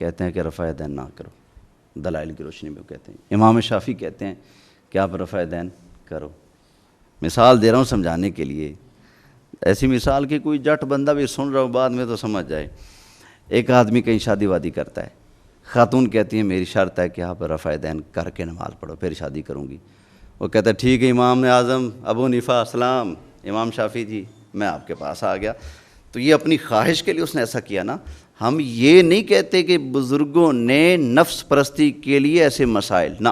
کہتے ہیں کہ رفع دین نہ کرو، دلائل کی روشنی میں وہ کہتے ہیں۔ امام شافعی کہتے ہیں کہ آپ رفع دین کرو۔ مثال دے رہا ہوں سمجھانے کے لیے، ایسی مثال کہ کوئی جٹ بندہ بھی سن رہا ہو بعد میں تو سمجھ جائے۔ ایک آدمی کہیں شادی وادی کرتا ہے، خاتون کہتی ہیں میری شرط ہے کہ آپ رفع دین کر کے نماز پڑھو پھر شادی کروں گی۔ وہ کہتا ہے ٹھیک ہے امام اعظم ابو حنیفہ السلام، امام شافعی جی میں آپ کے پاس آ گیا۔ تو یہ اپنی خواہش کے لیے اس نے ایسا کیا نا۔ ہم یہ نہیں کہتے کہ بزرگوں نے نفس پرستی کے لیے ایسے مسائل، نہ،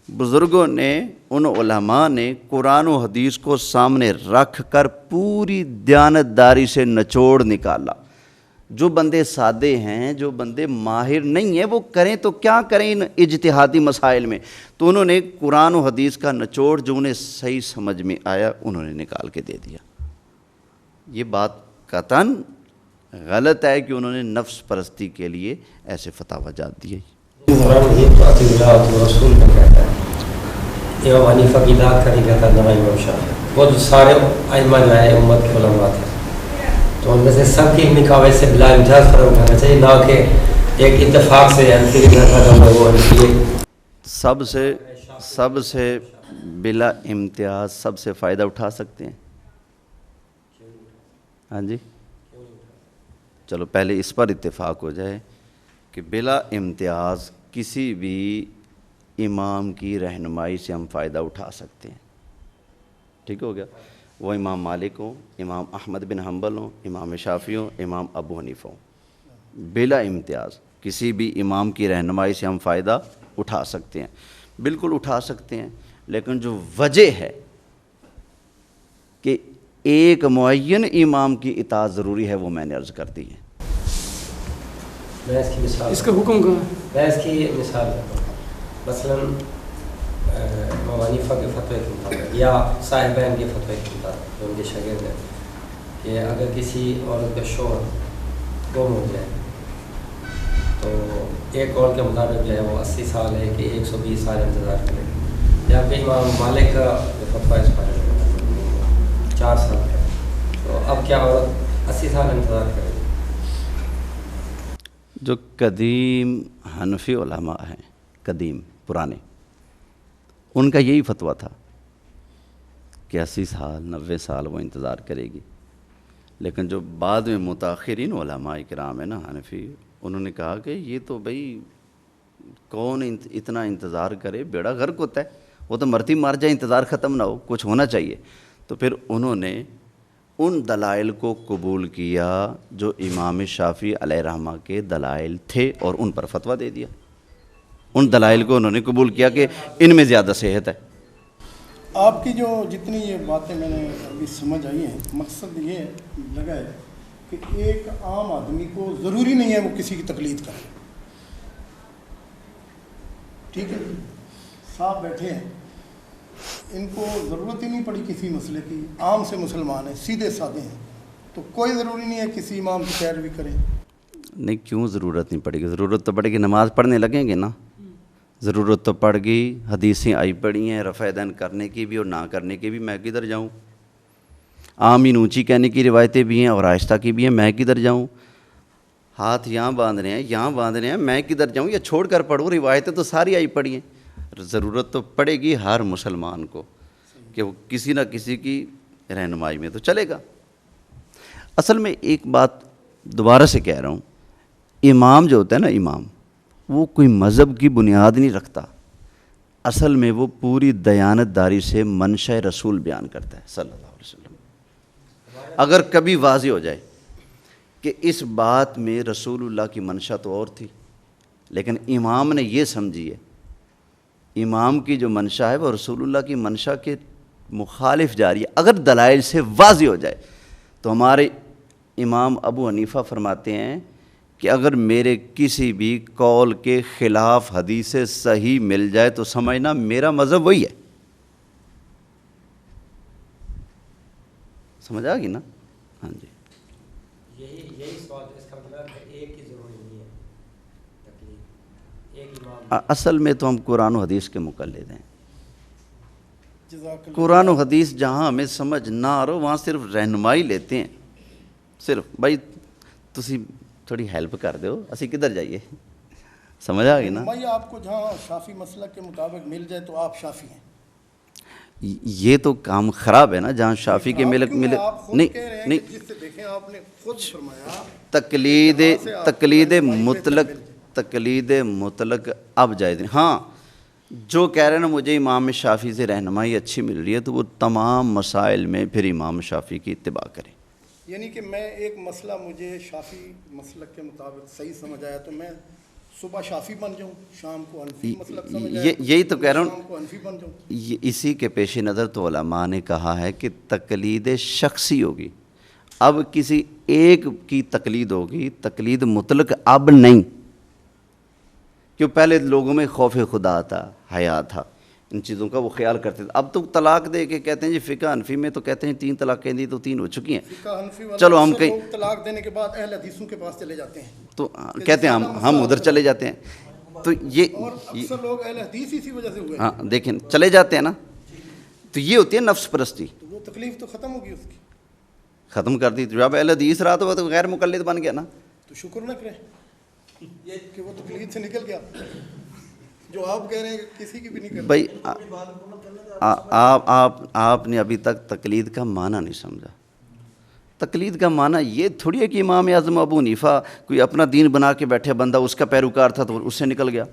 بزرگوں نے، ان علماء نے قرآن و حدیث کو سامنے رکھ کر پوری دیانتداری سے نچوڑ نکالا۔ جو بندے سادے ہیں، جو بندے ماہر نہیں ہیں، وہ کریں تو کیا کریں ان اجتہادی مسائل میں، تو انہوں نے قرآن و حدیث کا نچوڑ جو انہیں صحیح سمجھ میں آیا انہوں نے نکال کے دے دیا۔ یہ بات قطعاً غلط ہے کہ انہوں نے نفس پرستی کے لیے ایسے فتاوی جات دیے۔ رسول کا کہتا ہے امام حنیفہ کی داد کا نہیں کہتا نہ امام شافعی، وہ جو سارے ائمہ جو ہے امت کے علماء تھے، تو ان میں سے سب کی نکاح سے بلا امتیاز فرق اٹھانا چاہیے، نہ کہ ایک اتفاق سے سب سے بلا امتیاز سب سے فائدہ اٹھا سکتے ہیں۔ ہاں جی، چلو پہلے اس پر اتفاق ہو جائے کہ بلا امتیاز کسی بھی امام کی رہنمائی سے ہم فائدہ اٹھا سکتے ہیں، ٹھیک ہو گیا؟ وہ امام مالک ہوں، امام احمد بن حنبل ہوں، امام شافعی ہوں، امام ابو حنیفہ ہوں، بلا امتیاز کسی بھی امام کی رہنمائی سے ہم فائدہ اٹھا سکتے ہیں، بالکل اٹھا سکتے ہیں۔ لیکن جو وجہ ہے کہ ایک معین امام کی اطاعت ضروری ہے وہ میں نے عرض کر دی ہے۔ اس کا حکم کہاں ہے؟ میں اس کی مثال مثلاً امام حنیفہ کے فتوے کے مطابق یا صاحبین کے فتوے کے مطابق جو ان کے شاگرد ہیں کہ اگر کسی عورت کا شوہر گم ہو جائے تو ایک قول کے مطابق جو ہے وہ 80 سال ہے کہ 120 سال انتظار کرے، یا پھر امام مالک کا جو فتویٰ اس پر 4 سال کا، تو اب کیا عورت 80 سال انتظار کرے؟ جو قدیم حنفی علماء ہیں، قدیم پرانے، ان کا یہی فتویٰ تھا کہ 80 سال 90 سال وہ انتظار کرے گی۔ لیکن جو بعد میں متاخرین علماء کرام ہیں نا حنفی، انہوں نے کہا کہ یہ تو بھئی کون اتنا انتظار کرے، بیڑا غرق ہوتا ہے، وہ تو مرتی مار جائے انتظار ختم نہ ہو، کچھ ہونا چاہیے۔ تو پھر انہوں نے ان دلائل کو قبول کیا جو امام شافعی علیہ رحمہ کے دلائل تھے اور ان پر فتویٰ دے دیا۔ ان دلائل کو انہوں نے قبول کیا کہ ان میں زیادہ صحت ہے۔ آپ کی جو جتنی یہ باتیں میں نے ابھی سمجھ آئی ہیں، مقصد یہ لگا ہے کہ ایک عام آدمی کو ضروری نہیں ہے وہ کسی کی تقلید کرے، ٹھیک ہے؟ صاحب بیٹھے ہیں، ان کو ضرورت ہی نہیں پڑی کسی مسئلے کی، عام سے مسلمان ہیں، سیدھے سادے ہیں، تو کوئی ضروری نہیں ہے کسی امام کی پیروی کریں۔ نہیں، کیوں ضرورت نہیں پڑے گی؟ ضرورت تو پڑے گی، نماز پڑھنے لگیں گے نا، ضرورت تو پڑ گئی، حدیثیں آئی پڑی ہیں رفع دین کرنے کی بھی اور نہ کرنے کی بھی، میں کدھر جاؤں؟ آمین اونچی کہنے کی روایتیں بھی ہیں اور آہستہ کی بھی ہیں، میں کدھر جاؤں؟ ہاتھ یہاں باندھ رہے ہیں، یہاں باندھ رہے ہیں، میں کدھر جاؤں؟ یا چھوڑ کر پڑھوں؟ روایتیں تو ساری آئی پڑی ہیں۔ ضرورت تو پڑے گی ہر مسلمان کو کہ وہ کسی نہ کسی کی رہنمائی میں تو چلے گا۔ اصل میں ایک بات دوبارہ سے کہہ رہا ہوں، امام جو ہوتا ہے نا، امام وہ کوئی مذہب کی بنیاد نہیں رکھتا، اصل میں وہ پوری دیانتداری سے منشا رسول بیان کرتا ہے صلی اللہ علیہ وسلم۔ اگر کبھی واضح ہو جائے کہ اس بات میں رسول اللہ کی منشا تو اور تھی، لیکن امام نے یہ سمجھی ہے، امام کی جو منشا ہے وہ رسول اللہ کی منشا کے مخالف جاری ہے، اگر دلائل سے واضح ہو جائے تو ہمارے امام ابو حنیفہ فرماتے ہیں کہ اگر میرے کسی بھی قول کے خلاف حدیث صحیح مل جائے تو سمجھنا میرا مذہب وہی ہے۔ سمجھ آ گئی نا؟ ہاں جی، یہی سوال اس کا مطلب ہے ایک ہی ضروری نہیں ہے تکلیف، ایک امام۔ اصل میں تو ہم قرآن و حدیث کے مقلد ہیں۔ قرآن و حدیث جہاں ہمیں سمجھ نہ آ رہا وہاں صرف رہنمائی لیتے ہیں، صرف بھائی تسی تھوڑی ہیلپ کر دو، اسی کدھر جائیے، سمجھ آ گئی نا؟ میں آپ کو جہاں شافی مسلک کے مطابق مل جائے تو آپ شافی ہیں. یہ تو کام خراب ہے نا. جہاں شافی کے ملک ملے نہیں جس سے دیکھیں آپ نے خود فرمایا تقلید مطلق اب جائز نہیں. ہاں جو کہہ رہے ہیں نا مجھے امام شافی سے رہنمائی اچھی مل رہی ہے تو وہ تمام مسائل میں پھر امام شافی کی اتباع کریں. یعنی کہ میں ایک مسئلہ مجھے شافی مسلک کے مطابق صحیح سمجھ آیا تو میں صبح شافی بن جاؤں, شام کو حنفی مسلک سمجھ آیا یہی تو کہہ رہا شام کو حنفی بن جاؤں. اسی کے پیش نظر تو علماء نے کہا ہے کہ تقلید شخصی ہوگی. اب کسی ایک کی تقلید ہوگی, تقلید مطلق اب نہیں. کیوں پہلے لوگوں میں خوف خدا تھا, حیا تھا, ان چیزوں کا وہ خیال کرتے تھے. اب تو طلاق دے کے کہتے ہیں جی فقہ حنفی میں تو کہتے ہیں 3 طلاقیں دی تو 3 ہو چکی ہیں. فقہ حنفی والے چلو ہم اکثر کہیں لوگ طلاق دینے کے بعد اہل حدیثوں کے پاس چلے جاتے ہیں تو کہتے ہیں ہم ادھر چلے جاتے ہیں. تو یہ اور اکثر لوگ اہل حدیث اسی وجہ سے ہوئے. ہاں دیکھیں چلے جاتے ہیں نا, تو یہ ہوتی ہے نفس پرستی. تو وہ تکلیف تو ختم ہوگی اس کی, ختم کر دی. جب اہل حدیث رہا تو وہ تو غیر مقلد بن گیا نا. تو شکر نہ کریں کہ وہ تکلیف سے نکل گیا. جو آپ کہہ رہے ہیں کسی کی بھی نہیں کرتے. بھائی آپ نے ابھی تک تقلید کا معنی نہیں سمجھا. تقلید کا معنی یہ تھوڑی ہے کہ امام اعظم ابو حنیفہ کوئی اپنا دین بنا کے بیٹھے بندہ اس کا پیروکار تھا تو اس سے نکل گیا.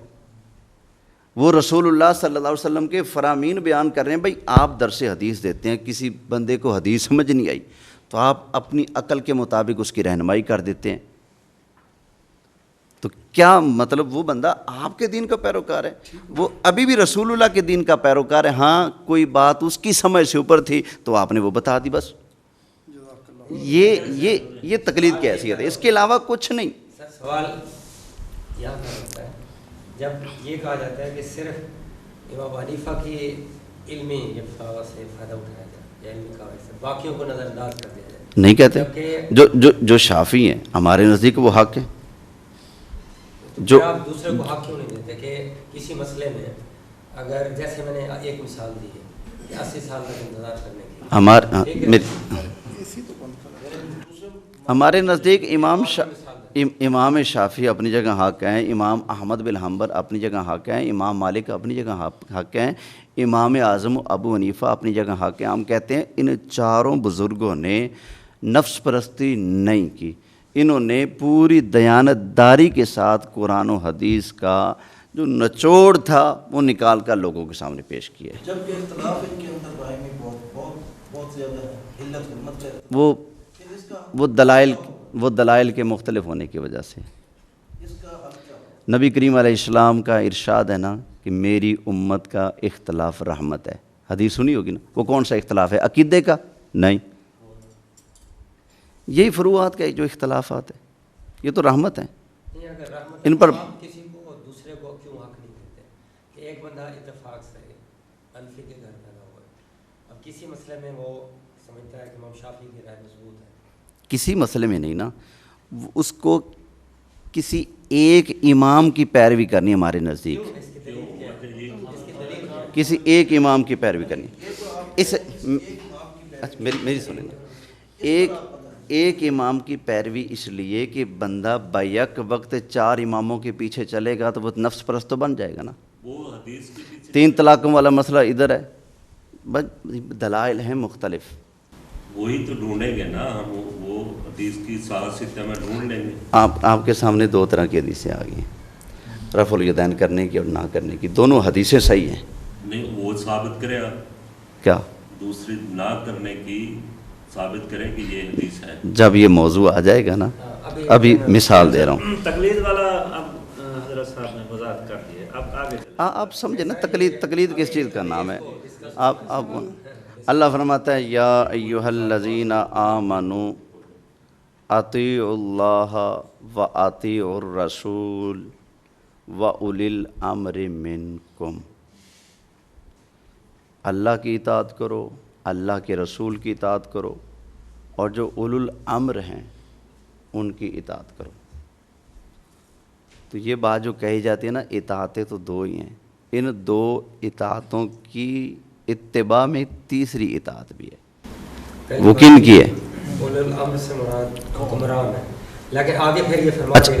وہ رسول اللہ صلی اللہ علیہ وسلم کے فرامین بیان کر رہے ہیں. بھائی آپ درس حدیث دیتے ہیں, کسی بندے کو حدیث سمجھ نہیں آئی تو آپ اپنی عقل کے مطابق اس کی رہنمائی کر دیتے ہیں. تو کیا مطلب وہ بندہ آپ کے دین کا پیروکار ہے؟ وہ ابھی بھی رسول اللہ کے دین کا پیروکار ہے. ہاں کوئی بات اس کی سمجھ سے اوپر تھی تو آپ نے وہ بتا دی بس. یہ تقلید کی حیثیت ہے, اس کے علاوہ کچھ نہیں. سر سوال یہاں پر ہوتا ہے جب یہ کہا جاتا ہے کہ صرف امام حنیفہ کی علمی فتاوی سے فائدہ اٹھایا جائے یا علمی قواعد سے, باقیوں کو نظر انداز کر دیا جائے. نہیں کہتے. جو شافی ہیں ہمارے نزدیک وہ حق ہیں. جو آپ دوسرے کو حق کیوں نہیں دیتے کہ کسی مسئلے میں اگر جیسے میں نے ایک مثال دی ہے کہ 80 سال تک انتظار کرنے کی, ہمارے نزدیک امام شافعی اپنی جگہ حق ہیں, امام احمد بن حنبل اپنی جگہ حق ہیں, امام مالک اپنی جگہ حق ہیں, امام اعظم ابو حنیفہ اپنی جگہ حق ہیں. ہم کہتے ہیں ان چاروں بزرگوں نے نفس پرستی نہیں کی. انہوں نے پوری دیانتداری کے ساتھ قرآن و حدیث کا جو نچوڑ تھا وہ نکال کر لوگوں کے سامنے پیش کیا ہے. جب کہ اختلاف ان کے اندر باہمی بہت زیادہ ہے, علت حرمت ہے, وہ دلائل کے مختلف ہونے کی وجہ سے. نبی کریم علیہ السلام کا ارشاد ہے نا کہ میری امت کا اختلاف رحمت ہے. حدیث سنی ہوگی نا. وہ کون سا اختلاف ہے؟ عقیدے کا نہیں, یہی فروعات کا جو اختلافات ہیں یہ تو رحمت ہیں. ان پر کسی کو دوسرے کو کیوں حق نہیں دیتے کہ ایک بندہ اتفاق سے حنفی کے گھر پیدا ہوا ہے, اب کسی مسئلے میں وہ سمجھتا ہے کہ امام شافعی کی رائے مضبوط ہے. کسی مسئلے میں نہیں نا, اس کو کسی ایک امام کی پیروی کرنی ہمارے نزدیک, کسی ایک امام کی پیروی کرنی. اس میری سنیں نا, ایک امام کی پیروی اس لیے کہ بندہ بیک وقت 4 اماموں کے پیچھے چلے گا تو وہ نفس پرست تو بن جائے گا نا. 3 طلاقوں والا مسئلہ ادھر ہے, بس دلائل ہیں مختلف. وہی تو ڈھونڈیں گے نا ہم, وہ حدیث کی صحت میں ڈھونڈ لیں گے. آپ کے سامنے 2 طرح کی حدیثیں آ گئی ہیں, رفع الیدین کرنے کی اور نہ کرنے کی. دونوں حدیثیں صحیح ہیں. نہیں وہ ثابت کرے آپ, کیا دوسری نہ کرنے کی ثابت کریں کہ یہ حدیث ہے. جب یہ موضوع آ جائے گا نا, ابھی مثال دے رہا ہوں. تقلید والا اب حضرت صاحب نے وضاحت کر دی ہے, اب آگے آپ سمجھے نا تقلید کس چیز کا نام ہے. آپ اللہ فرماتا ہے یا ایھا الذین آمنوا اطیعوا اللہ واطیعوا الرسول واولی الامر منکم. اللہ کی اطاعت کرو, اللہ کے رسول کی اطاعت کرو, اور جو اولو الامر ہیں ان کی اطاعت کرو. تو یہ بات جو کہی جاتی ہے نا, اطاعتیں تو 2 ہی ہیں. ان 2 اطاعتوں کی اتباع میں تیسری اطاعت بھی ہے. وہ کن کی ہے؟ اولو الامر سے مراد حکمران ہے, لیکن آگے پھر یہ فرماتے ہیں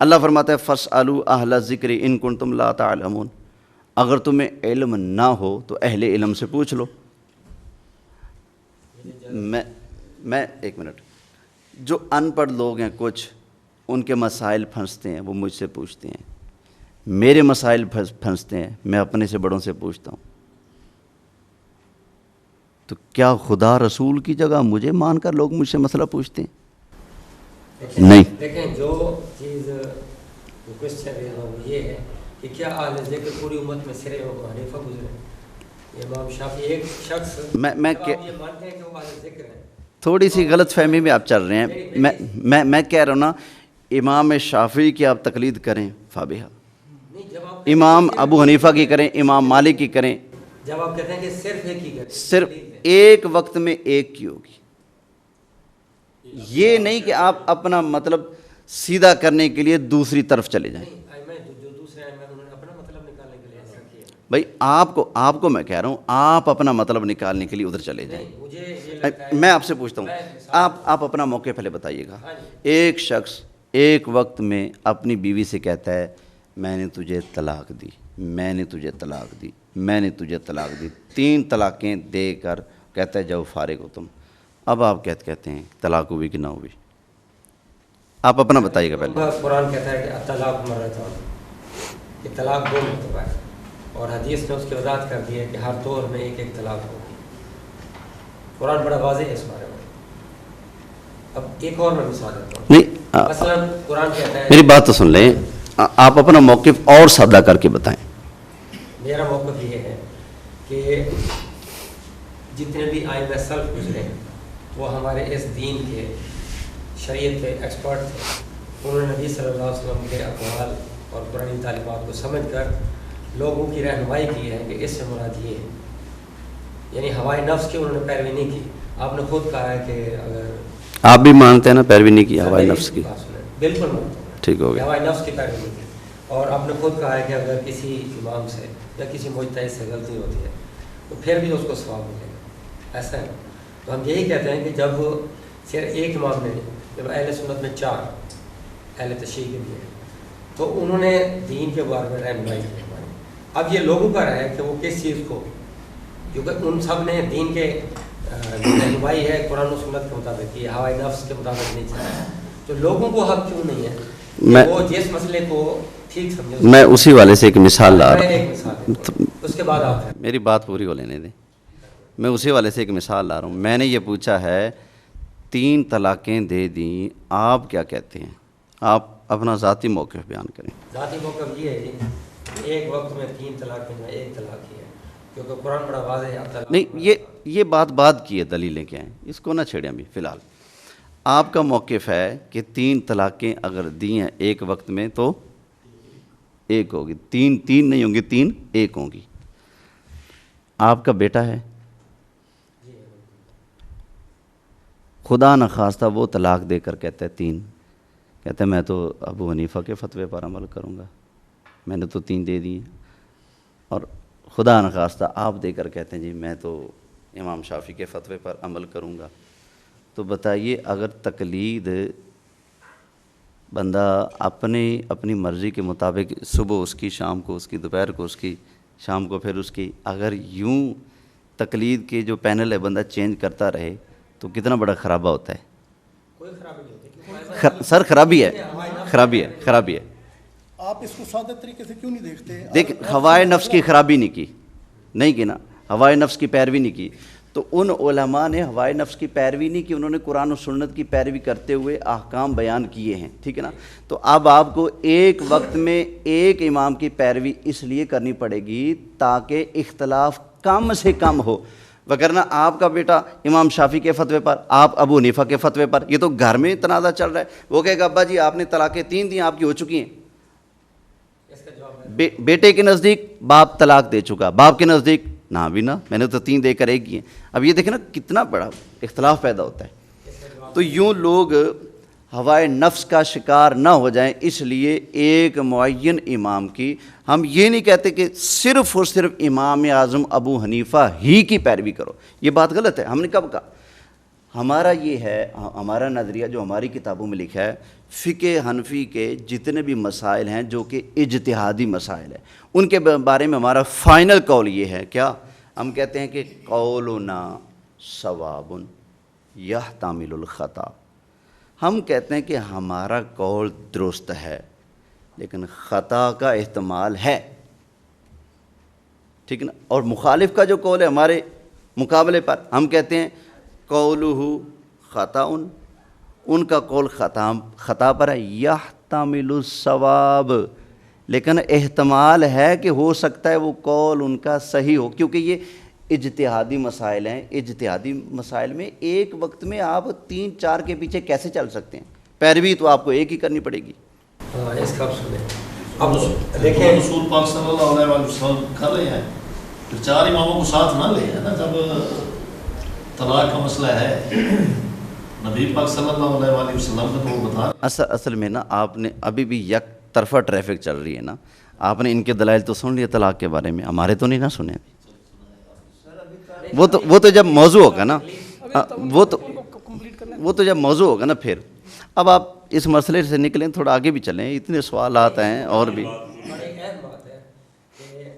اللہ فرماتا ہے فَاسْأَلُوا أَهْلَ الذِّكْرِ إِن كُنتُمْ لَا تَعْلَمُونَ، اگر تمہیں علم نہ ہو تو اہل علم سے پوچھ لو۔ میں ایک منٹ، جو ان پڑھ لوگ ہیں کچھ، ان کے مسائل پھنستے ہیں، وہ مجھ سے پوچھتے ہیں، میرے مسائل پھنستے ہیں، میں اپنے سے بڑوں سے پوچھتا ہوں۔ تو کیا خدا رسول کی جگہ مجھے مان کر لوگ مجھ سے مسئلہ پوچھتے ہیں؟ نہیں۔ دیکھیں جو چیز کوشچن ہے وہ یہ ہے کہ کیا اہل ذکر پوری امت میں سرے ابو حنیفہ گزرے؟ امام شافعی ایک شخص، میں آپ یہ مانتے ہیں کہ وہ اہل ذکر ہیں؟ تھوڑی سی غلط فہمی میں آپ چل رہے ہیں۔ میں کہہ رہا ہوں نا، امام شافعی کی آپ تقلید کریں فابہا، امام ابو حنیفہ کی کریں، امام مالک کی کریں، جب آپ کہتے ہیں کہ صرف ایک ہی کریں، صرف ایک وقت میں ایک کی ہوگی۔ یہ نہیں کہ آپ اپنا مطلب سیدھا کرنے کے لیے دوسری طرف چلے جائیں۔ جو دوسرے ہیں انہوں نے اپنا مطلب نکالنے کے لیے ایسا کیا۔ بھائی آپ کو میں کہہ رہا ہوں، آپ اپنا مطلب نکالنے کے لیے ادھر چلے جائیں۔ مجھے یہ لگتا ہے، میں آپ سے پوچھتا ہوں، آپ اپنا موقع پہلے بتائیے گا۔ ایک شخص ایک وقت میں اپنی بیوی سے کہتا ہے میں نے تجھے طلاق دی، میں نے تجھے طلاق دی، میں نے تجھے طلاق دی، 3 طلاقیں دے کر کہتا ہے جاؤ فارغ ہو تم۔ اب آپ کہتے ہیں طلاق ہوئی کہ نہ ہوئی؟ آپ اپنا بتائیے گا پہلے۔ قرآن کہتا ہے کہ الطلاق مرتان، کہ طلاق 2 مرتبہ ہے، اور حدیث نے اس کی وضاحت کر دی ہے کہ ہر دور میں ایک ایک طلاق ہوگی۔ قرآن بڑا واضح ہے اس بارے میں۔ اب ایک اور میں مثال دیتا ہوں، نہیں، مثلا قرآن کہتا ہے، میری بات تو سن لیں، آپ اپنا موقف اور سادہ کر کے بتائیں۔ میرا موقف یہ ہے کہ جتنے بھی آئمہ سلف گزرے ہیں وہ ہمارے اس دین کے شریعت کے ایکسپرٹ تھے۔ انہوں نے نبی صلی اللہ علیہ وسلم کے اقوال اور قرآنی تعلیمات کو سمجھ کر لوگوں کی رہنمائی کی ہے کہ اس سے مراد یہ ہے، یعنی ہوائے نفس کی انہوں نے پیروی نہیں کی۔ آپ نے خود کہا ہے کہ اگر آپ بھی مانتے ہیں نا پیروی نہیں کی ہوائے نفس کی؟ بالکل مانتا ہوں، ٹھیک ہو گیا۔ ہوائے نفس کی پیروی نہیں کی، اور آپ نے خود کہا ہے کہ اگر کسی امام سے یا کسی مجتہد سے غلطی ہوتی ہے تو پھر بھی اس کو ثواب ملے گا، ایسا ہے۔ تو ہم یہی کہتے ہیں کہ جب صرف ایک امام نے، جب اہل سنت میں 4 اہل تشیع کے بھی ہیں، تو انہوں نے دین کے بارے میں رہنمائی کی ہماری۔ اب یہ لوگوں پر ہے کہ وہ کس چیز کو، کیونکہ ان سب نے دین کے رہنمائی ہے قرآن و سنت کے مطابق کی، ہوائے نفس کے مطابق نہیں چلا، تو لوگوں کو حق کیوں نہیں ہے کہ وہ جس مسئلے کو ٹھیک سمجھے؟ میں اسی والے سے ایک مثال لا رہا ایک مثال دیتا ہوں، اس کے بعد آپ ہیں۔ میری بات پوری ہو لینے دیں۔ میں اسی والے سے ایک مثال لا رہا ہوں۔ میں نے یہ پوچھا ہے 3 طلاقیں دے دیں، آپ کیا کہتے ہیں؟ آپ اپنا ذاتی موقف بیان کریں۔ ذاتی موقف یہ ہے جی کہ ایک وقت میں 3 طلاقیں میں ایک طلاق ہی ہے، کیونکہ قرآن بڑا واضح ہے۔ نہیں، یہ بات کی ہے، دلیلیں کیا ہیں، اس کو نہ چھیڑیں ابھی فی الحال۔ آپ کا موقف ہے کہ 3 طلاقیں اگر دی ہیں ایک وقت میں تو ایک ہوگی، 3 نہیں ہوں گی، 3 ایک ہوں گی۔ آپ کا بیٹا ہے، خدا نخواستہ وہ طلاق دے کر کہتا ہے 3، کہتا ہے میں تو ابو حنیفہ کے فتوے پر عمل کروں گا، میں نے تو 3 دے دی ہیں، اور خدا نخواستہ آپ دے کر کہتے ہیں جی میں تو امام شافعی کے فتوے پر عمل کروں گا۔ تو بتائیے، اگر تقلید بندہ اپنی مرضی کے مطابق صبح اس کی، شام کو اس کی، دوپہر کو اس کی، شام کو پھر اس کی، اگر یوں تقلید کے جو پینل ہے بندہ چینج کرتا رہے تو کتنا بڑا خرابہ ہوتا ہے۔ کوئی خرابی نہیں ہوتی سر خرابی ہے۔ آپ اس کو سادہ طریقے سے کیوں نہیں دیکھتے؟ دیکھ، ہوائے نفس کی خرابی نہیں کی نا، ہوائے نفس کی پیروی نہیں کی، تو ان علماء نے ہوائے نفس کی پیروی نہیں کی، انہوں نے قرآن و سنت کی پیروی کرتے ہوئے احکام بیان کیے ہیں، ٹھیک ہے نا۔ تو اب آپ کو ایک وقت میں ایک امام کی پیروی اس لیے کرنی پڑے گی تاکہ اختلاف کم سے کم ہو، وگرنہ آپ کا بیٹا امام شافعی کے فتوے پر، آپ ابو حنیفہ کے فتوے پر، یہ تو گھر میں تنازع چل رہا ہے، وہ کہے گا ابا جی آپ نے طلاقیں 3 دی، آپ کی ہو چکی ہیں۔ بیٹے کے نزدیک باپ طلاق دے چکا، باپ کے نزدیک نہ بھی نہ، میں نے تو 3 دے کر ایک کی ہیں۔ اب یہ دیکھیں نا کتنا بڑا اختلاف پیدا ہوتا ہے۔ تو یوں لوگ ہوائے نفس کا شکار نہ ہو جائیں، اس لیے ایک معین امام کی، ہم یہ نہیں کہتے کہ صرف اور صرف امام اعظم ابو حنیفہ ہی کی پیروی کرو، یہ بات غلط ہے۔ ہم نے کب کہا؟ ہمارا یہ ہے، ہمارا نظریہ جو ہماری کتابوں میں لکھا ہے، فقہ حنفی کے جتنے بھی مسائل ہیں جو کہ اجتہادی مسائل ہیں، ان کے بارے میں ہمارا فائنل قول یہ ہے، کیا ہم کہتے ہیں کہ قولنا صواب یحتمل الخطا، ہم کہتے ہیں کہ ہمارا قول درست ہے لیکن خطا کا احتمال ہے، ٹھیک نا؟ اور مخالف کا جو قول ہے ہمارے مقابلے پر، ہم کہتے ہیں قولہ خطا، ان کا قول خطا پر ہے، یحتمل الصواب، لیکن احتمال ہے کہ ہو سکتا ہے وہ قول ان کا صحیح ہو، کیونکہ یہ اجتہادی مسائل ہیں۔ اجتہادی مسائل میں ایک وقت میں آپ 3-4 کے پیچھے کیسے چل سکتے ہیں؟ پیروی تو آپ کو ایک ہی کرنی پڑے گی۔ اس کا اب دیکھیں رسول پاک صلی اللہ علیہ وسلم کر رہے ہیں، پھر 4 اماموں کو ساتھ نہ لے ہے نا، جب طلاق کا مسئلہ ہے نبی پاک صلی اللہ علیہ وسلم کا تو وہ بتا اصل میں نا آپ نے ابھی بھی یک طرفہ ٹریفک چل رہی ہے نا، آپ نے ان کے دلائل تو سن لیے طلاق کے بارے میں، ہمارے تو نہیں نا سنے، وہ تو جب موضوع ہوگا نا، وہ تو جب موضوع ہوگا نا پھر۔ اب آپ اس مسئلے سے نکلیں، تھوڑا آگے بھی چلیں، اتنے سوالات ہیں اور بھی۔ بڑی اہم بات ہے کہ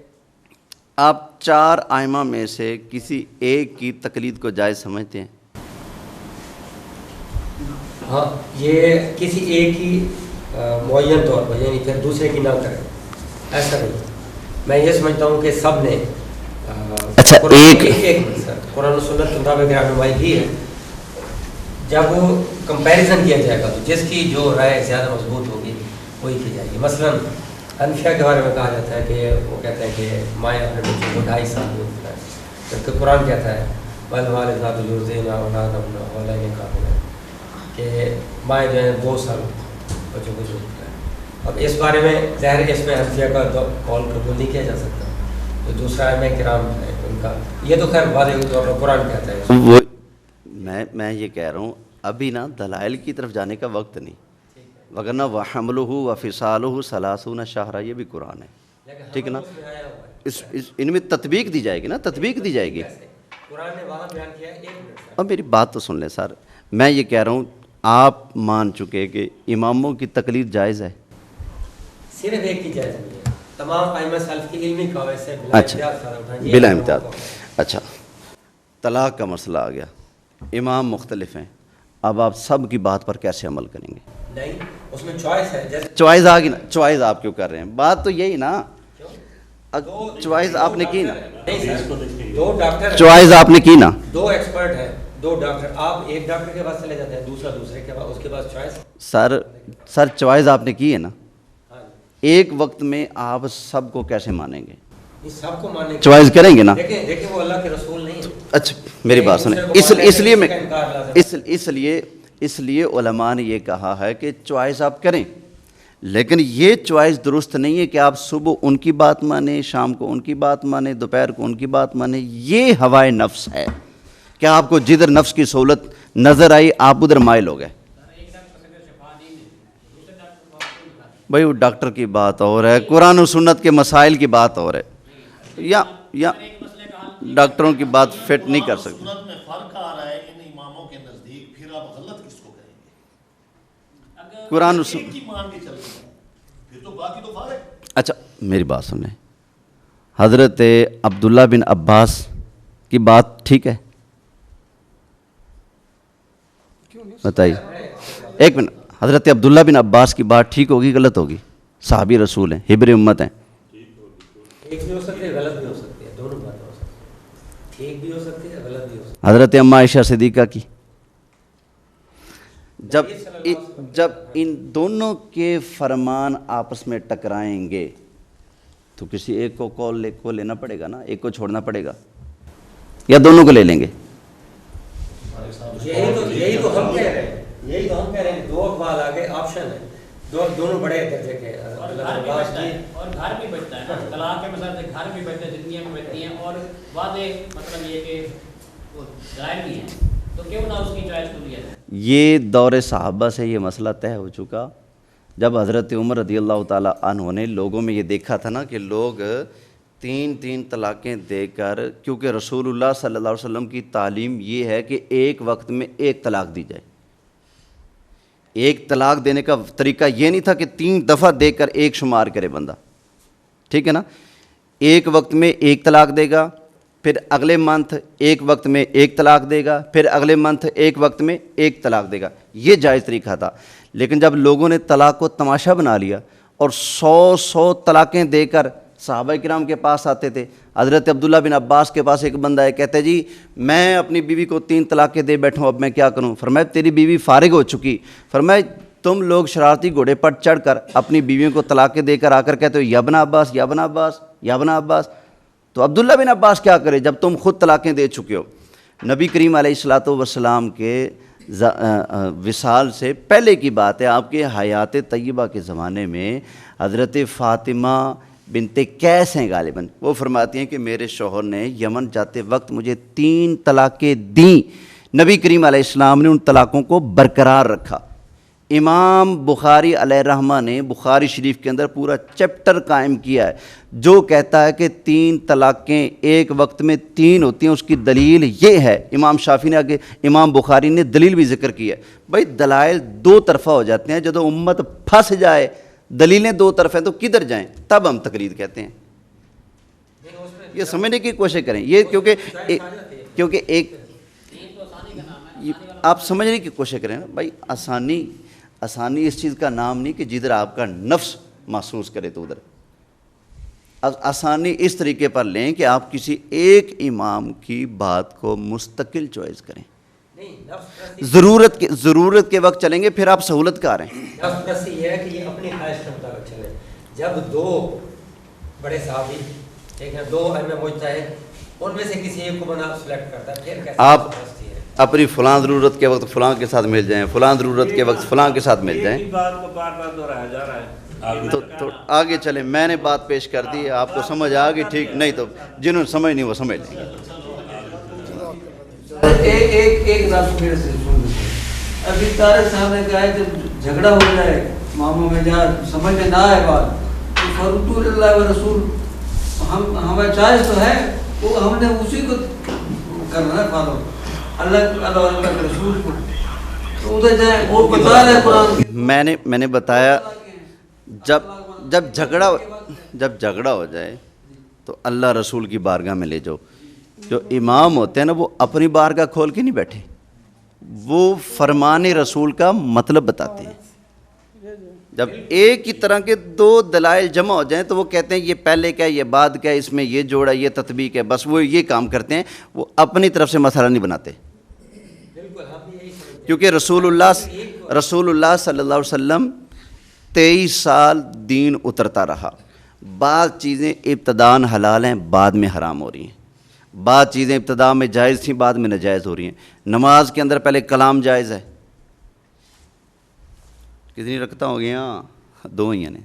آپ 4 ائمہ میں سے کسی ایک کی تقلید کو جائز سمجھتے ہیں؟ ہاں، یہ کسی ایک ہی معین طور پر، یعنی پھر دوسرے کی نہ کریں، ایسا نہیں۔ میں یہ سمجھتا ہوں کہ سب نے اچھا، قرآن و سنت کے مطابق رہنمائی کی ہے۔ جب وہ کمپیریزن کیا جائے گا تو جس کی جو رائے زیادہ مضبوط ہوگی وہی کی جائے گی۔ مثلاً حنفیہ کے بارے میں کہا جاتا ہے کہ وہ کہتے ہیں کہ مائیں اپنے بچوں کو 2.5 سال میں اٹھنا ہے، جبکہ قرآن کہتا ہے والوالدات یرضعن اولادهن حولین کاملین، کہ مائیں جو ہیں 2 سال بچوں کو اٹھنا ہے۔ اب اس بارے میں ظاہر ہے اس میں حنفیہ کا قول قبول نہیں کیا جا سکتا، تو دوسرا ائمہ کرام ہے ان کا، یہ تو خیر واضح طور پر قرآن کہتا ہے۔ وہ میں یہ کہہ رہا ہوں ابھی نا دلائل کی طرف جانے کا وقت نہیں، وگرنہ وحملہ وفصالہ 30 شہرا، یہ بھی قرآن ہے، ٹھیک ہے نا؟ ان میں تطبیق دی جائے گی نا، تطبیق دی جائے گی۔ قرآن نے وہاں بیان کیا ہے، ایک منٹ اب میری بات تو سن لیں سر، میں یہ کہہ رہا ہوں آپ مان چکے کہ اماموں کی تقلید جائز ہے؟ صرف ایک کی جائز نہیں ہے، تمام ائمہ سلف کی علمی قواعد سے بلا امتیاز۔ اچھا، طلاق کا مسئلہ آ گیا، امام مختلف ہیں، اب آپ سب کی بات پر کیسے عمل کریں گے؟ نہیں، اس میں چوائس ہے، جیسے چوائس آ گئی نا، چوائس آپ کیوں کر رہے ہیں؟ بات تو یہی نا، چوائس آپ نے کی نا، 2 ڈاکٹر، چوائس آپ نے کی نا، 2 ایکسپرٹ ہیں، 2 ڈاکٹر، آپ ایک ڈاکٹر کے پاس چلے جاتے ہیں، دوسرا دوسرے کے پاس، اس کے پاس چوائس۔ سر چوائس آپ نے کی ہے نا، ہاں جی، ایک وقت میں آپ سب کو کیسے مانیں گے؟ یہ سب کو ماننے کی چوائس کریں گے نا؟ دیکھیں وہ اللہ کے رسول نہیں ہے۔ اچھا میری بات سنیں، اس لیے علماء نے یہ کہا ہے کہ چوائس آپ کریں، لیکن یہ چوائس درست نہیں ہے کہ آپ صبح ان کی بات مانیں، شام کو ان کی بات مانیں، دوپہر کو ان کی بات مانیں، یہ ہوائے نفس ہے کہ آپ کو جدھر نفس کی سہولت نظر آئی آپ ادھر مائل ہو گئے۔ بھائی وہ ڈاکٹر کی بات اور ہے، قرآن و سنت کے مسائل کی بات اور ہے، یا ڈاکٹروں کی بات فٹ نہیں کر سکتے۔ سنت میں فرق آ رہا ہے ان اماموں کے نزدیک، پھر آپ غلط کس کو کریں گے؟ قرآن و ایک ہی مان کے چل رہے ہیں، پھر تو باقی تو فارغ۔ اچھا میری بات سنیں، حضرت عبداللہ بن عباس کی بات ٹھیک ہے؟ بتائیے، ایک منٹ، حضرت عبداللہ بن عباس کی بات ٹھیک ہوگی غلط ہوگی؟ صحابی رسول ہیں، حبر امت ہیں۔ ٹھیک بھی ہو سکتی ہے، غلط بھی ہو سکتی ہے، دونوں باتیں ہو سکتی ہیں، ٹھیک بھی ہو سکتی ہے، غلط بھی ہو سکتی حضرت اماں عائشہ صدیقہ کی، جب ان دونوں کے فرمان آپس میں ٹکرائیں گے تو کسی ایک کو قول کو لینا پڑے گا نا، ایک کو چھوڑنا پڑے گا، یا دونوں کو لے لیں گے؟ ہے۔ یہی تو ہم کہہ رہے ہیں، یہی تو ہم کہہ رہے ہیں، 2 اقوال آگے آپشن ہے، دونوں بڑے درجے کے، اور گھر بھی بچتا ہے نا، طلاق کے مسئلے سے گھر بھی بچتا ہے، زندگیاں بھی بچتی ہیں، اور واضح مطلب یہ کہ وہ دلائل بھی ہیں، تو کیوں نہ اس کی چوائس کو لیا جائے؟ یہ دور صحابہ سے یہ مسئلہ طے ہو چکا، جب حضرت عمر رضی اللہ تعالیٰ عنہ نے لوگوں میں یہ دیکھا تھا نا کہ لوگ تین طلاقیں دے کر، کیونکہ رسول اللہ صلی اللہ علیہ وسلم کی تعلیم یہ ہے کہ ایک وقت میں ایک طلاق دی جائے. ایک طلاق دینے کا طریقہ یہ نہیں تھا کہ 3 دفعہ دے کر ایک شمار کرے بندہ، ٹھیک ہے نا. ایک وقت میں ایک طلاق دے گا، پھر اگلے منتھ ایک وقت میں ایک طلاق دے گا، پھر اگلے منتھ ایک وقت میں ایک طلاق دے گا. یہ جائز طریقہ تھا. لیکن جب لوگوں نے طلاق کو تماشا بنا لیا اور 100 طلاقیں دے کر صحابہ کرام کے پاس آتے تھے. حضرت عبداللہ بن عباس کے پاس ایک بندہ ہے، کہتے جی میں اپنی بیوی کو 3 طلاقیں دے بیٹھوں، اب میں کیا کروں؟ فرمایا تیری بیوی فارغ ہو چکی. فرمایا تم لوگ شرارتی گھوڑے پر چڑھ کر اپنی بیویوں کو طلاقیں دے کر آ کر کہتے ہو یا ابن عباس یا ابن عباس یا ابن عباس. تو عبداللہ بن عباس کیا کرے جب تم خود طلاقیں دے چکے ہو؟ نبی کریم علیہ الصلوۃ والسلام کے وصال سے پہلے کی بات ہے، آپ کے حیات طیبہ کے زمانے میں حضرت فاطمہ بنت قیس ہیں غالباً، وہ فرماتی ہیں کہ میرے شوہر نے یمن جاتے وقت مجھے 3 طلاقیں دیں. نبی کریم علیہ السلام نے ان طلاقوں کو برقرار رکھا. امام بخاری علیہ الرحمہ نے بخاری شریف کے اندر پورا چیپٹر قائم کیا ہے جو کہتا ہے کہ 3 طلاقیں ایک وقت میں 3 ہوتی ہیں. اس کی دلیل یہ ہے، امام شافعی نے آگے امام بخاری نے دلیل بھی ذکر کی ہے. بھائی دلائل 2 طرفہ ہو جاتے ہیں، جب امت پھنس جائے دلیلیں 2 طرف ہیں تو کدھر جائیں؟ تب ہم تقلید کہتے ہیں. یہ سمجھنے کی کوشش کریں، یہ کیونکہ ایک آپ سمجھنے کی کوشش کریں نا بھائی. آسانی اس چیز کا نام نہیں کہ جدھر آپ کا نفس محسوس کرے تو ادھر. آسانی اس طریقے پر لیں کہ آپ کسی ایک امام کی بات کو مستقل چوائس کریں. ضرورت کے وقت چلیں گے، پھر آپ سہولت کار ہیں. نفس یہ ہے کہ یہ اپنی خواہش کے مطابق چلے. جب 2 بڑے صحابی ایک ہیں، 2 ائمہ مجتہد، ان میں سے کسی ایک کو بنا سلیکٹ کرتا ہے، پھر کیسے آپ اپنی فلاں ضرورت کے وقت فلاں کے ساتھ مل جائیں، فلاں ضرورت کے وقت فلاں کے ساتھ مل جائیں. بات کو بار بار دہرایا جا رہا ہے. تو آگے چلیں. میں نے بات پیش کر دی، آپ کو سمجھ آ گئی ٹھیک، نہیں تو جنہوں نے سمجھ نہیں وہ سمجھ لیں گے. ایک رات میرے سے سن لیتے. ابھی طارق صاحب نے کہا ہے جب جھگڑا ہو جائے ماموں میں جہاں سمجھ میں نہ آئے بات تو فرتو اللہ و رسول ہمیں چوائس تو ہے، وہ ہم نے اسی کو کرنا ہے فالو، اللہ کے رسول کو. تو ادھر جائیں اور بتا رہے قرآن کی. میں نے بتایا جب جھگڑا ہو جائے تو اللہ رسول کی بارگاہ میں لے جاؤ. جو امام ہوتے ہیں نا وہ اپنی بارگاہ کھول کے نہیں بیٹھے، وہ فرمان رسول کا مطلب بتاتے ہیں. جب ایک ہی طرح کے 2 دلائل جمع ہو جائیں تو وہ کہتے ہیں یہ پہلے کیا ہے، یہ بعد کیا ہے، اس میں یہ جوڑا، یہ تطبیق ہے. بس وہ یہ کام کرتے ہیں، وہ اپنی طرف سے مسئلہ نہیں بناتے. کیونکہ رسول اللہ صلی اللہ علیہ وسلم 23 سال دین اترتا رہا. بعض چیزیں ابتداءً حلال ہیں، بعد میں حرام ہو رہی ہیں. بعض چیزیں ابتداء میں جائز تھیں، بعد میں ناجائز ہو رہی ہیں. نماز کے اندر پہلے کلام جائز ہے. کتنی رکعتیں ہو گئی؟ 2 ہی ہیں.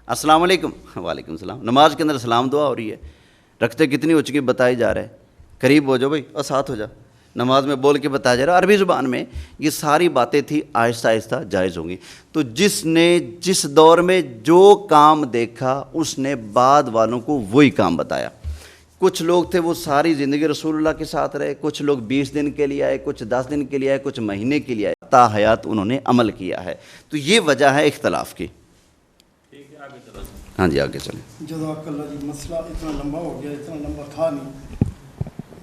السلام علیکم، وعلیکم السلام. نماز کے اندر سلام دعا ہو رہی ہے. رکعتیں کتنی ہو چکی بتائی جا رہا ہے. قریب ہو جاؤ بھائی اور ساتھ ہو جا. نماز میں بول کے بتایا جا رہا ہے. عربی زبان میں یہ ساری باتیں تھیں، آہستہ آہستہ جائز ہوں گی. تو جس نے جس دور میں جو کام دیکھا اس نے بعد والوں کو وہی کام بتایا. کچھ لوگ تھے وہ ساری زندگی رسول اللہ کے ساتھ رہے، کچھ لوگ 20 دن کے لیے آئے، کچھ 10 دن کے لیے آئے، کچھ مہینے کے لیے آئے. تا حیات انہوں نے عمل کیا ہے. تو یہ وجہ ہے اختلاف کی. ہاں جی آگے چلیں. جزاک اللہ جی. مسئلہ اتنا لمبا ہو گیا، اتنا لمبا تھا نہیں.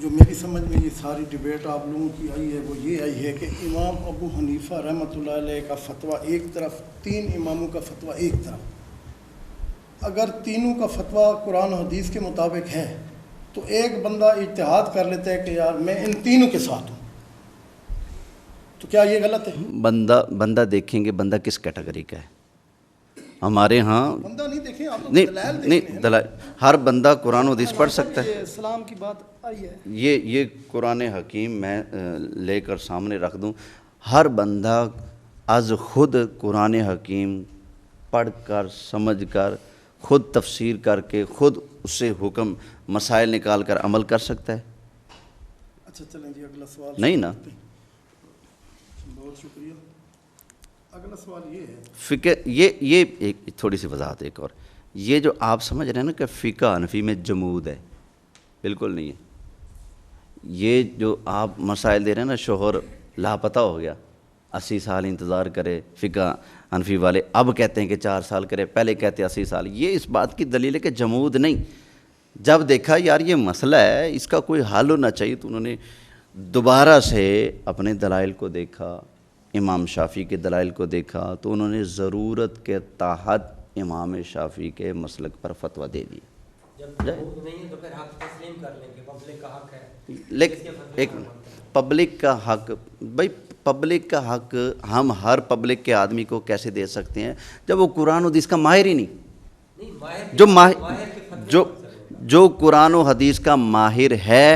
جو میری سمجھ میں یہ ساری ڈبیٹ آپ لوگوں کی آئی ہے وہ یہ آئی ہے کہ امام ابو حنیفہ رحمۃ اللہ علیہ کا فتویٰ ایک طرف، 3 اماموں کا فتویٰ ایک طرف. اگر تینوں کا فتویٰ قرآن و حدیث کے مطابق ہے تو ایک بندہ اجتہاد کر لیتا ہے کہ یار میں ان تینوں کے ساتھ ہوں، تو کیا یہ غلط ہے؟ بندہ دیکھیں گے بندہ کس کیٹیگری کا ہے. ہمارے ہاں بندہ نہیں دیکھیں آپ، نہیں دلائل ہر بندہ قرآن و حدیث پڑھ سکتا ہے. اسلام کی بات آئی ہے، یہ قرآن حکیم میں لے کر سامنے رکھ دوں. ہر بندہ از خود قرآن حکیم پڑھ کر سمجھ کر خود تفسیر کر کے خود اس سے حکم مسائل نکال کر عمل کر سکتا ہے. اچھا چلیں جی اگلا سوال. نہیں نا، بہت شکریہ. اگلا سوال یہ ہے فکر یہ ایک تھوڑی سی وضاحت ایک اور. یہ جو آپ سمجھ رہے ہیں نا کہ فقہ حنفی میں جمود ہے، بالکل نہیں ہے۔ یہ جو آپ مسائل دے رہے ہیں نا، شوہر لاپتہ ہو گیا، 80 سال انتظار کرے، فقہ حنفی والے اب کہتے ہیں کہ 4 سال کرے، پہلے کہتے 80 سال، یہ اس بات کی دلیل ہے کہ جمود نہیں۔ جب دیکھا یار یہ مسئلہ ہے، اس کا کوئی حل ہونا چاہیے، تو انہوں نے دوبارہ سے اپنے دلائل کو دیکھا، امام شافعی کے دلائل کو دیکھا، تو انہوں نے ضرورت کے تحت امام شافعی کے مسلک پر فتویٰ دے دیا۔ جب جمود نہیں ہے تو پھر حق تسلیم کر لیں کہ پبلک کا حق ہے، لیکن ایک پبلک کا حق، بھائی پبلک کا حق ہم ہر پبلک کے آدمی کو کیسے دے سکتے ہیں جب وہ قرآن و حدیث کا ماہر ہی نہیں؟ جو قرآن و حدیث کا ماہر ہے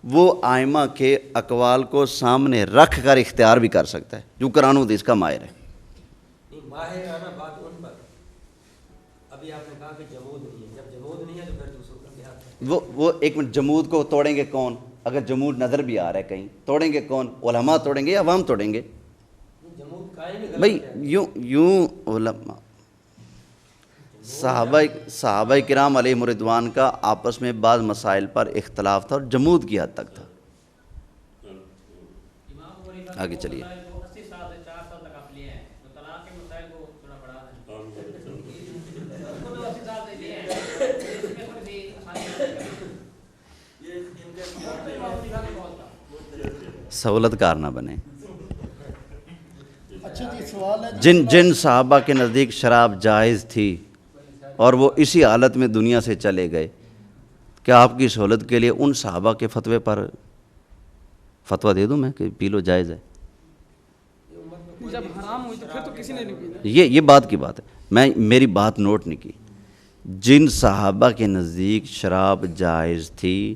وہ آئمہ کے اقوال کو سامنے رکھ کر اختیار بھی کر سکتا ہے، جو قرآن و حدیث کا ماہر ہے۔ ماہر آنا بات ان پر، ابھی آپ نے کہا کہ جمود نہیں ہے، جب جمود نہیں ہے تو پھر دوسروں کا کیا؟ وہ ایک منٹ، جمود کو توڑیں گے کون؟ اگر جمود نظر بھی آ رہا ہے کہیں، توڑیں گے کون؟ علماء توڑیں گے یا عوام توڑیں گے؟ جمود قائم ہے بھائی یوں علماء صحابہ کرام علیہم رضوان کا آپس میں بعض مسائل پر اختلاف تھا اور جمود کی حد تک تھا۔ آگے چلیے۔ سہولت کار نہ بنے۔ اچھا جی، سوال ہے جن صحابہ کے نزدیک شراب جائز تھی اور وہ اسی حالت میں دنیا سے چلے گئے، کیا آپ کی سہولت کے لیے ان صحابہ کے فتوے پر فتویٰ دے دوں میں کہ پی لو جائز ہے؟ جب حرام ہوئی تو پھر تو کسی نے نہیں پینا۔ یہ بات کی بات ہے، میری بات نوٹ نہیں کی۔ جن صحابہ کے نزدیک شراب جائز تھی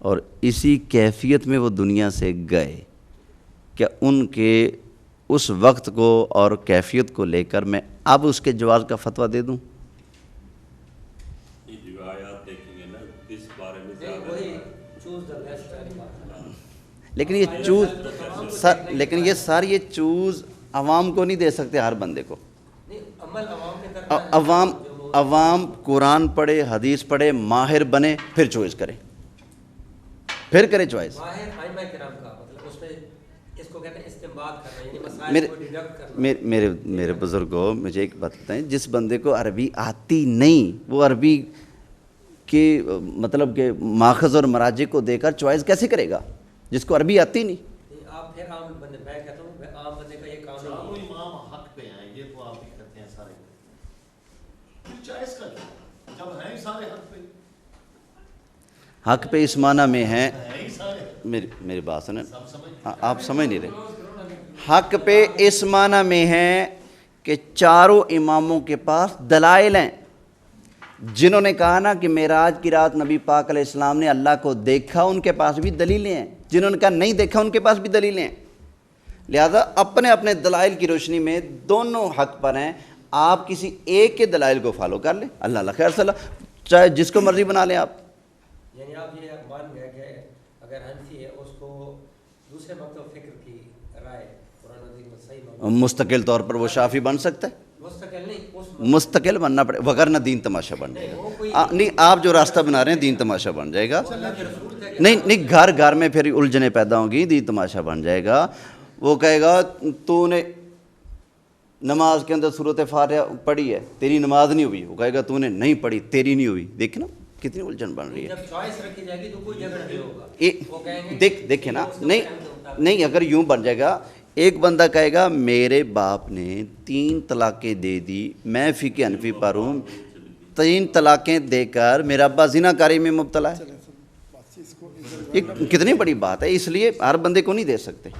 اور اسی کیفیت میں وہ دنیا سے گئے، کیا ان کے اس وقت کو اور کیفیت کو لے کر میں اب اس کے جواز کا فتویٰ دے دوں؟ لیکن یہ ساری چوز عوام کو نہیں دے سکتے، ہر بندے کو۔ عوام قرآن پڑھے، حدیث پڑھے، ماہر بنے، پھر چوائس کرے، پھر کرے چوائس۔ میرے بزرگوں، مجھے ایک بات بتائیں، جس بندے کو عربی آتی نہیں، وہ عربی کے مطلب کہ ماخذ اور مراجع کو دے کر چوائس کیسے کرے گا جس کو عربی آتی نہیں؟ آپ پھر عام بندے، میں کہتا ہوں عام بندے کا یہ کام نہیں ہے۔ امام حق پہ ہیں، یہ تو آپ ہی کرتے ہیں سارے، پھر چوائس کر جب ہیں سارے حق پہ۔ حق پہ اس معنی میں ہیں، میری بات سنیں، آپ سمجھ نہیں رہے۔ حق پہ اس معنی میں ہے کہ چاروں اماموں کے پاس دلائل ہیں۔ جنہوں نے کہا نا کہ معراج کی رات نبی پاک علیہ السلام نے اللہ کو دیکھا، ان کے پاس بھی دلیلیں ہیں۔ جنہوں نے کہا نہیں دیکھا، ان کے پاس بھی دلیلیں ہیں۔ لہذا اپنے اپنے دلائل کی روشنی میں دونوں حق پر ہیں۔ آپ کسی ایک کے دلائل کو فالو کر لیں، اللہ اللہ خیر صلاح، چاہے جس کو مرضی بنا لیں آپ۔ یعنی آپ یہ مان گئے کہ اگر حنفی ہے اس کو دوسرے مکتب فکر کی رائے قرآن حدیث میں صحیح مستقل طور پر وہ شافی بن سکتا ہے، مستقل نہیں، مستقل بننا پڑے، وغیرہ دین تماشا بن جائے گا۔ نہیں، آپ جو راستہ بنا رہے ہیں دین تماشا بن جائے گا۔ نہیں، گھر گھر میں پھر الجھنیں پیدا ہوں گی، دین تماشا بن جائے گا۔ وہ کہے گا تو نے نماز کے اندر سورۃ فاتحہ پڑھی ہے، تیری نماز نہیں ہوئی۔ وہ کہے گا تو نے نہیں پڑھی، تیری نہیں ہوئی۔ دیکھیں نا کتنی الجھن بن رہی ہے۔ جب چوائس رکھی جائے گی تو کوئی جھگڑا نہیں ہوگا۔ دیکھیں نا، نہیں اگر یوں بن جائے گا، ایک بندہ کہے گا میرے باپ نے 3 طلاقیں دے دی، میں فقہ حنفی پر ہوں، 3 طلاقیں دے کر میرا ابا زنا کاری میں مبتلا ہے۔ یہ کتنی بڑی بات ہے، اس لیے ہر بندے کو نہیں دے سکتے۔